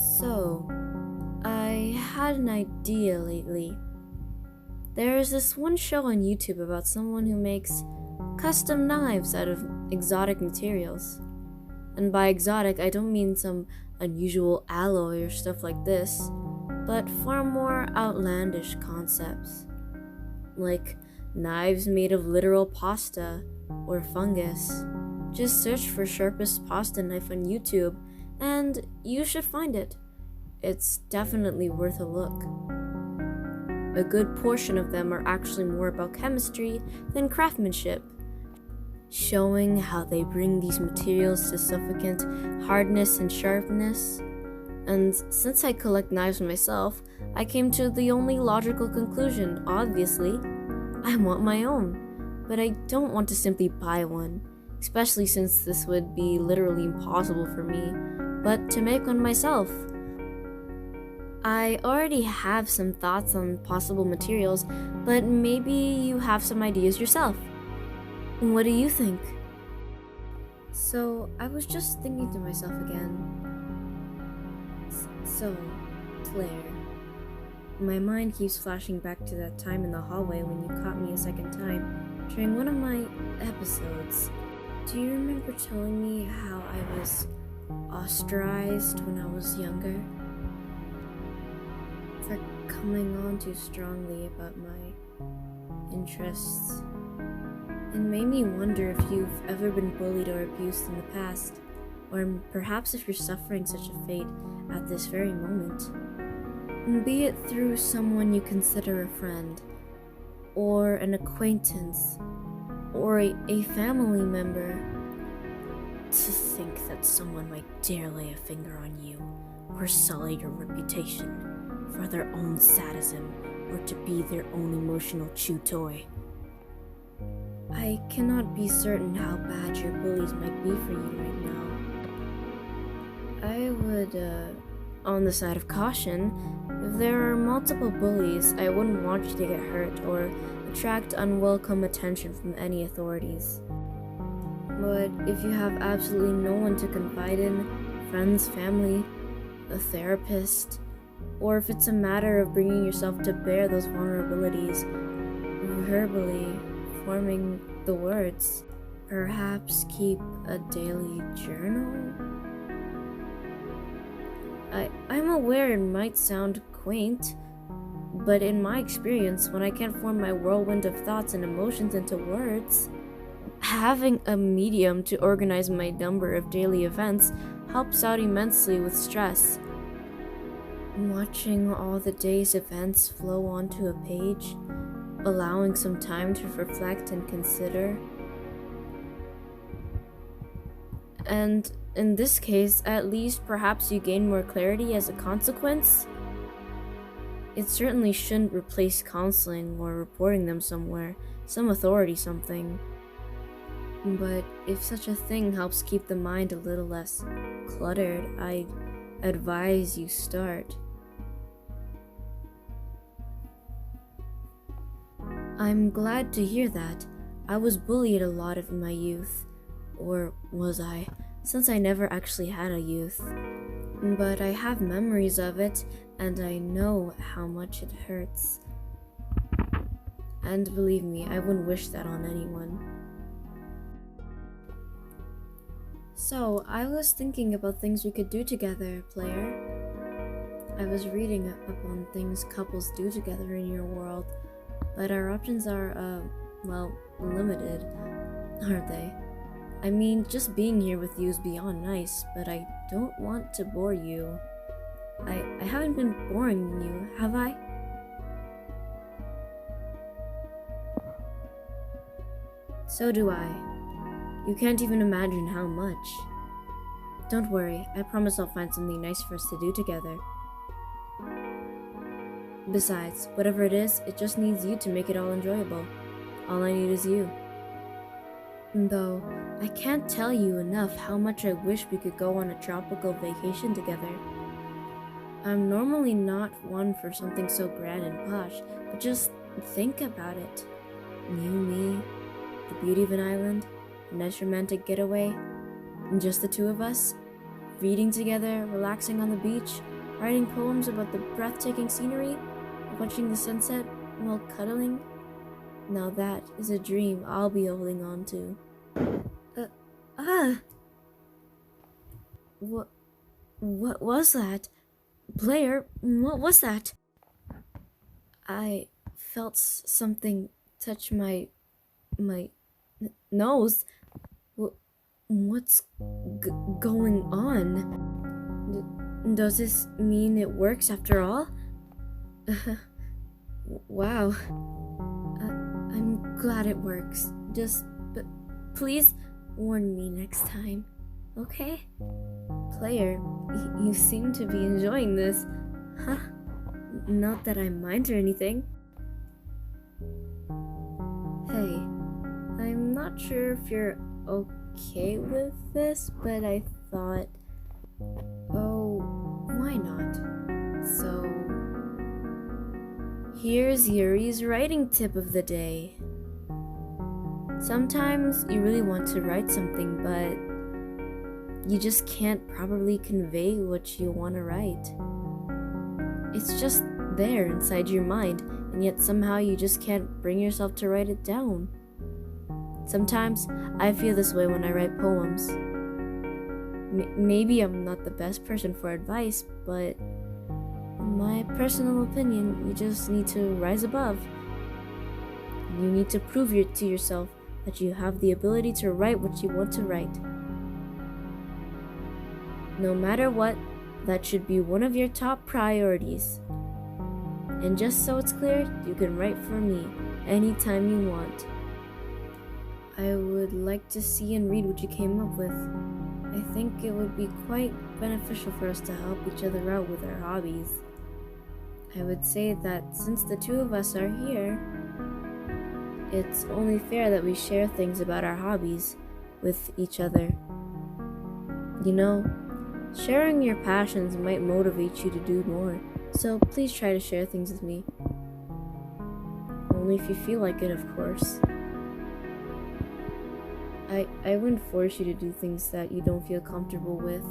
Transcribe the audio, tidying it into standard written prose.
So, I had an idea lately. There's this one show on YouTube about someone who makes custom knives out of exotic materials. And by exotic, I don't mean some unusual alloy or stuff like this, but far more outlandish concepts. Like knives made of literal pasta or fungus. Just search for sharpest pasta knife on YouTube, and you should find it. It's definitely worth a look. A good portion of them are actually more about chemistry than craftsmanship, showing how they bring these materials to sufficient hardness and sharpness. And since I collect knives myself, I came to the only logical conclusion, obviously. I want my own, but I don't want to simply buy one, especially since this would be literally impossible for me, but to make one myself. I already have some thoughts on possible materials, but maybe you have some ideas yourself. What do you think? So, I was just thinking to myself again. So, Claire, my mind keeps flashing back to that time in the hallway when you caught me a second time during one of my episodes. Do you remember telling me how I was ostracized when I was younger? For coming on too strongly about my interests. It made me wonder if you've ever been bullied or abused in the past, or perhaps if you're suffering such a fate at this very moment. Be it through someone you consider a friend, or an acquaintance, or a family member. To think that someone might dare lay a finger on you, or sully your reputation for their own sadism, or to be their own emotional chew toy. I cannot be certain how bad your bullies might be for you right now. I would, on the side of caution, if there are multiple bullies, I wouldn't want you to get hurt or attract unwelcome attention from any authorities. But if you have absolutely no one to confide in, friends, family, a therapist, or if it's a matter of bringing yourself to bear those vulnerabilities, verbally forming the words, perhaps keep a daily journal? I'm aware it might sound quaint, but in my experience, when I can't form my whirlwind of thoughts and emotions into words, having a medium to organize my number of daily events helps out immensely with stress. Watching all the day's events flow onto a page, allowing some time to reflect and consider. And in this case, at least perhaps you gain more clarity as a consequence. It certainly shouldn't replace counseling or reporting them somewhere, some authority, something. But if such a thing helps keep the mind a little less cluttered, I'd advise you start. I'm glad to hear that. I was bullied a lot in my youth. Or was I? Since I never actually had a youth. But I have memories of it, and I know how much it hurts. And believe me, I wouldn't wish that on anyone. So, I was thinking about things we could do together, player. I was reading up on things couples do together in your world, but our options are, limited, aren't they? I mean, just being here with you is beyond nice, but I don't want to bore you. I haven't been boring you, have I? So do I. You can't even imagine how much. Don't worry, I promise I'll find something nice for us to do together. Besides, whatever it is, it just needs you to make it all enjoyable. All I need is you. Though, I can't tell you enough how much I wish we could go on a tropical vacation together. I'm normally not one for something so grand and posh, but just think about it. You, me, the beauty of an island, a nice romantic getaway, and just the two of us, reading together, relaxing on the beach, writing poems about the breathtaking scenery, watching the sunset while cuddling. Now that is a dream I'll be holding on to. Uh, ah! What was that? Blair, what was that? I felt something touch my nose. What's going on? Does this mean it works after all? Wow. I'm glad it works. Just please warn me next time, okay? Player, you seem to be enjoying this. Huh? Not that I mind or anything. Hey, I'm not sure if you're okay with this, but I thought, oh, why not? So, here's Yuri's writing tip of the day. Sometimes you really want to write something, but you just can't properly convey what you want to write. It's just there inside your mind, and yet somehow you just can't bring yourself to write it down. Sometimes I feel this way when I write poems. Maybe I'm not the best person for advice, but in my personal opinion, you just need to rise above. You need to prove to yourself that you have the ability to write what you want to write. No matter what, that should be one of your top priorities. And just so it's clear, you can write for me anytime you want. I would like to see and read what you came up with. I think it would be quite beneficial for us to help each other out with our hobbies. I would say that since the two of us are here, it's only fair that we share things about our hobbies with each other. You know, sharing your passions might motivate you to do more, so please try to share things with me. Only if you feel like it, of course. I wouldn't force you to do things that you don't feel comfortable with.